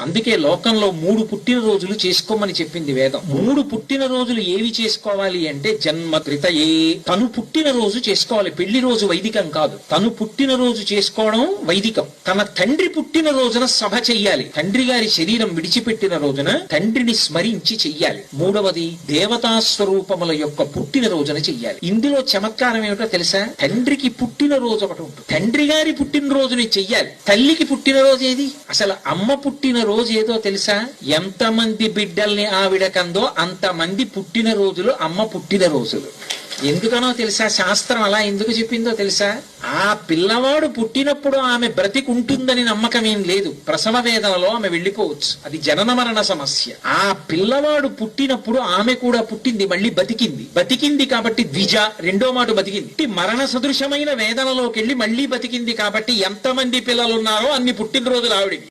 అందుకే లోకంలో 3 పుట్టినరోజులు చేసుకోమని చెప్పింది వేదం. 3 పుట్టినరోజులు ఏవి చేసుకోవాలి అంటే జన్మ కృతయే, తను పుట్టినరోజు చేసుకోవాలి. పెళ్లి రోజు వైదికం కాదు, తను పుట్టినరోజు చేసుకోవడం వైదికం. తన తండ్రి పుట్టినరోజున సభ చెయ్యాలి. తండ్రి గారి శరీరం విడిచిపెట్టిన రోజున తండ్రిని స్మరించి చెయ్యాలి. 3వది దేవతా స్వరూపముల యొక్క పుట్టినరోజున చెయ్యాలి. ఇందులో చమత్కారం ఏమిటో తెలుసా? తండ్రికి పుట్టినరోజు ఒకటి ఉంటుంది, తండ్రి గారి పుట్టినరోజుని చెయ్యాలి. తల్లికి పుట్టినరోజు ఏది? అసలు అమ్మ పుట్టినరోజు ఏదో తెలుసా? ఎంతమంది బిడ్డల్ని ఆవిడ కందో అంతమంది పుట్టినరోజులు అమ్మ పుట్టినరోజులు. ఎందుకనో తెలుసా? శాస్త్రం అలా ఎందుకు చెప్పిందో తెలుసా? ఆ పిల్లవాడు పుట్టినప్పుడు ఆమె బ్రతికుంటుందని నమ్మకం ఏం లేదు. ప్రసవ వేదనలో ఆమె వెళ్లిపోవచ్చు, అది జనన మరణ సమస్య. ఆ పిల్లవాడు పుట్టినప్పుడు ఆమె కూడా పుట్టింది, మళ్ళీ బతికింది కాబట్టి ద్విజ, రెండో మాట బతికింది. మరణ సదృశమైన వేదనలోకి వెళ్లి మళ్ళీ బతికింది కాబట్టి ఎంతమంది పిల్లలున్నారో అన్ని పుట్టినరోజులు ఆవిడివి.